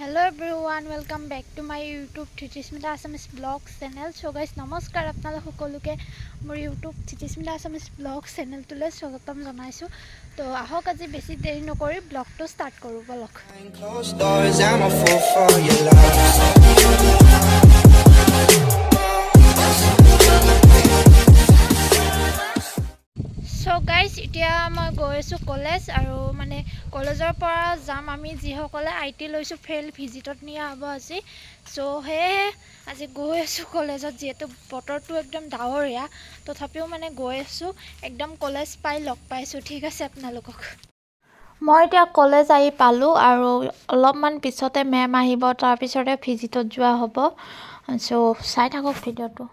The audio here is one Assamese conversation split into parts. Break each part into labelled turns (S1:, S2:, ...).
S1: Hello everyone, welcome back to my YouTube Dhritishmita Assamese Vlogs channel. So guys, namaskar apnalok hokoluke mor YouTube Dhritishmita Assamese Vlogs channel tule swagotam janaisu. To ahok aji beshi deri nokori vlog to start koru bolok. Closed doors, I'm a fool for your love. So guys, এতিয়া মই গৈছো কলেজ আৰু মানে কলেজৰ পৰা যাম আমি যিসকলে আইটি লৈছো ফেল ভিজিটত নিয়া হ'ব আজি সো হে আজি গৈ আছো কলেজত যেটো বতৰটো একদম ডাৱৰীয়া তথাপিও মানে গৈ আছো একদম কলেজ পাই লগ পাইছো ঠিক আছে আপোনালোকক মই এতিয়া কলেজ আহি পালো আৰু অলপমান পিছতে মেম আহিব তাৰ পিছতে ভিজিটত যোৱা হ'ব সো চাই থাকক ভিডিঅটো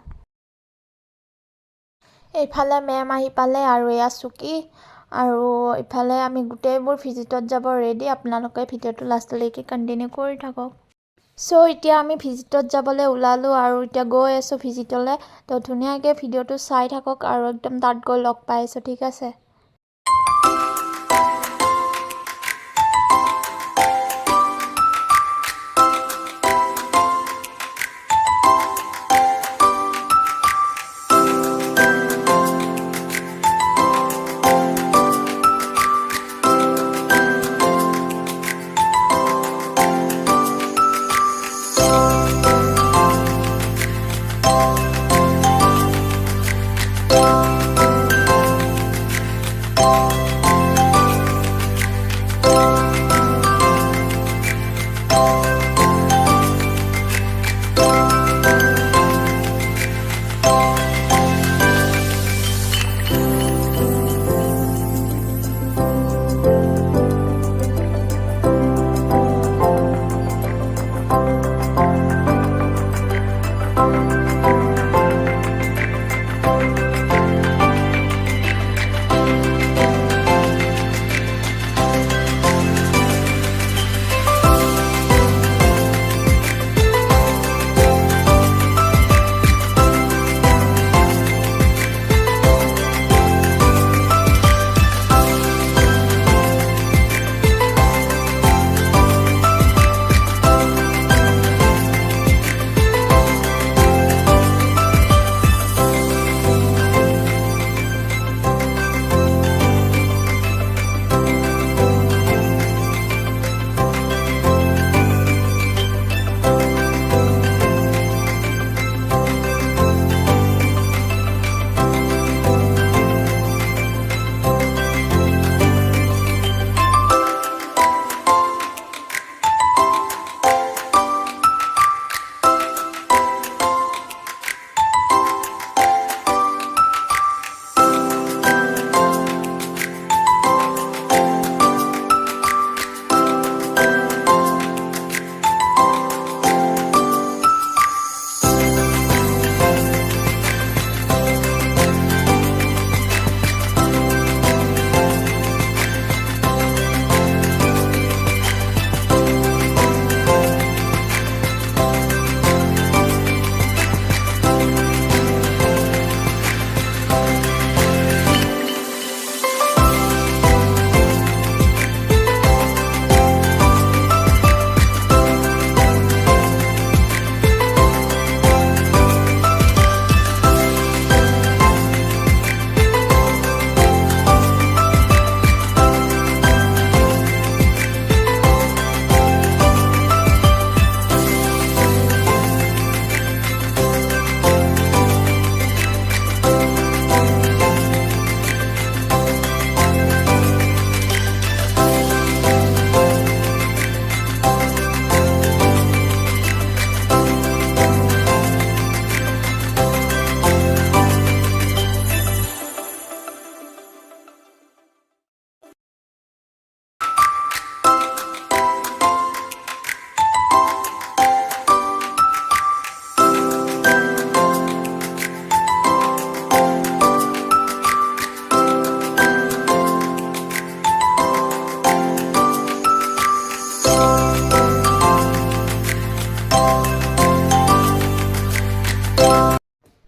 S1: এইফালে মেম আহি পালে আৰু এয়া চুকি আৰু ইফালে আমি গুটেইবোৰ ভিজিটত যাব ৰেডি আপোনালোকে ভিডিঅটো লাষ্টলৈকে কন্টিনিউ কৰি থাকক সো এতিয়া আমি ভিজিটত যাবলৈ ওলালো আৰু এতিয়া গৈ আছো ভিজিটলে তো ধুনীয়াকৈ ভিডিঅটো চাই থাকক আৰু একদম তাত গৈ লগ পাইছো ঠিক আছে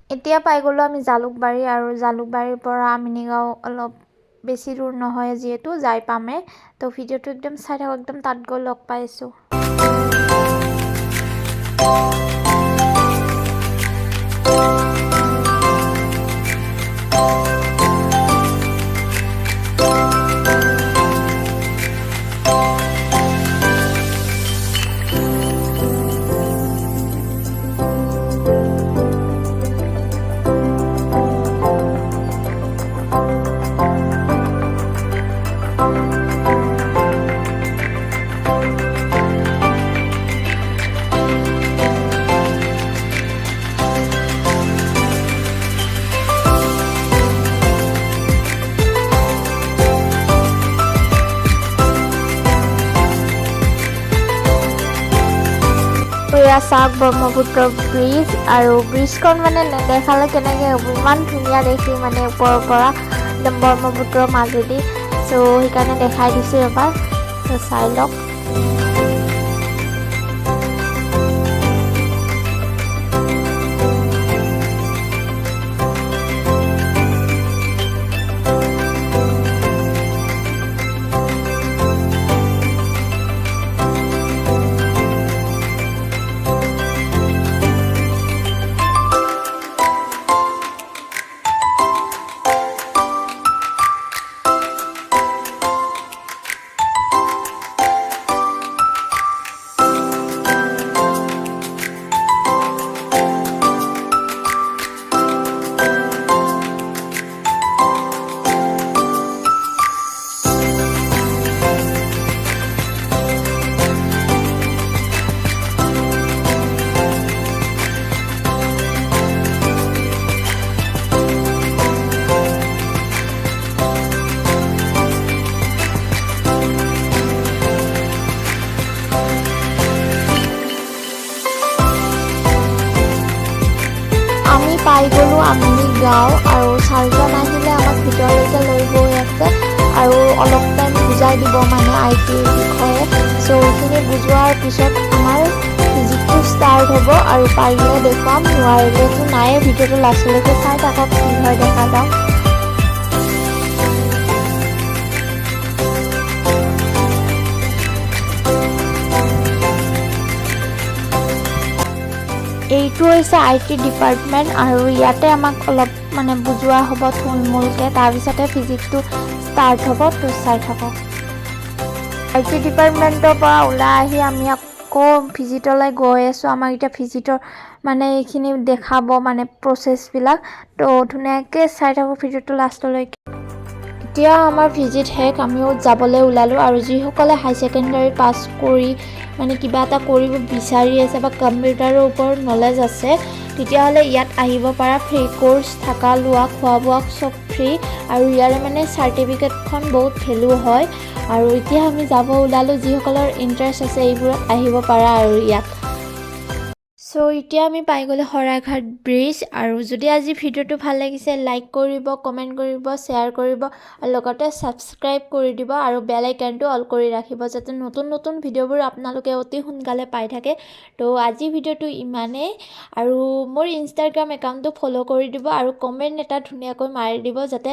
S1: এতিয়া পাই গলো আমি জালুকবাৰী আৰু জালুকবাৰীৰ পৰা আমিনিগাঁও অলপ বেছি দূৰ নহয় যেহেতু যাই পামে তো ভিডিঅ'টো একদম চাই থাকক একদম তাত গৈ লগ পাইছো
S2: চাওক ব্ৰহ্মপুত্ৰ ব্ৰিজ আৰু ব্ৰিজখন মানে নেদেখালে কেনেকৈ হ'ব, ইমান ধুনীয়া দেখি মানে ওপৰৰ পৰা একদম ব্ৰহ্মপুত্ৰৰ মাজেদি। চ' সেইকাৰণে দেখাই দিছোঁ এবাৰ, চ' চাই লওক। পাই গ'লোঁ আমি গাঁও, আৰু ছাৰজন আহিলে আমাক ভিতৰলৈকে লৈ গৈ আছে আৰু অলপ টাইম বুজাই দিব মানে আইটিৰ বিষয়ে। চ' এইখিনি বুজোৱাৰ পিছত আমাৰ ফিজিক্সটো ষ্টাৰ্ট হ'ব আৰু পাৰিলে দেখুৱাম, নোৱাৰিলেতো নায়ে। ভিডিঅ'টো লাষ্টলৈকে চাই থাকক, কি হয় দেখা যাওক। এইটো হৈছে IT ডিপাৰ্টমেণ্ট আৰু ইয়াতে আমাক অলপ মানে বুজোৱা হ'ব থুলমূলকৈ, তাৰপিছতে ফিজিক্সটো ষ্টাৰ্ট হ'ব। তো চাই থাকক। IT ডিপাৰ্টমেণ্টৰ পৰা ওলাই আহি আমি আকৌ ভিজিটলৈ গৈ আছোঁ। আমাক এতিয়া ভিজিটৰ মানে এইখিনি দেখাব মানে প্ৰচেছবিলাক, তো ধুনীয়াকৈ চাই থাকোঁ ভিডিঅ'টো লাষ্টলৈকে। এতিয়া আমাৰ ভিজিট শেষ, আমিও যাবলৈ ওলালোঁ। আৰু যিসকলে হাই ছেকেণ্ডাৰী পাছ কৰি মানে কিবা এটা কৰিব বিচাৰি আছে বা কম্পিউটাৰৰ ওপৰত নলেজ আছে, তেতিয়াহ'লে ইয়াত আহিব পাৰা। ফ্ৰী কোৰ্চ, থকা লোৱা খোৱা বোৱা চব ফ্ৰী, আৰু ইয়াৰে মানে চাৰ্টিফিকেটখন বহুত ভেলু হয়। আৰু এতিয়া আমি যাব ওলালোঁ, যিসকলৰ ইণ্টাৰেষ্ট আছে এইবোৰত আহিব পাৰা আৰু ইয়াত। চ' এতিয়া আমি পাই গ'লোঁ শৰাইঘাট ব্ৰিজ। আৰু যদি আজি ভিডিঅ'টো ভাল লাগিছে, লাইক কৰিব, কমেণ্ট কৰিব, শ্বেয়াৰ কৰিব, আৰু লগতে ছাবস্ক্ৰাইব কৰি দিব আৰু বেল আইকনটো অল কৰি ৰাখিব, যাতে নতুন নতুন ভিডিঅ'বোৰ আপোনালোকে অতি সোনকালে পাই থাকে। তো আজি ভিডিঅ'টো ইমানেই, আৰু মোৰ ইনষ্টাগ্ৰাম একাউণ্টটো ফ'ল' কৰি দিব আৰু কমেণ্ট এটা ধুনীয়াকৈ মাৰি দিব, যাতে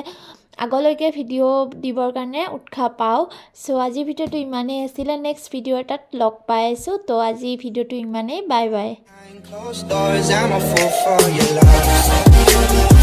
S2: আগলৈকে ভিডিঅ' দিবৰ কাৰণে উৎসাহ পাওঁ। চ' আজি ভিডিঅ'টো ইমানেই আছিলে, নেক্সট ভিডিঅ' এটাত লগ পাই আছোঁ। তো আজি ভিডিঅ'টো ইমানেই, bye bye. Closed doors, I'm a fool for your love.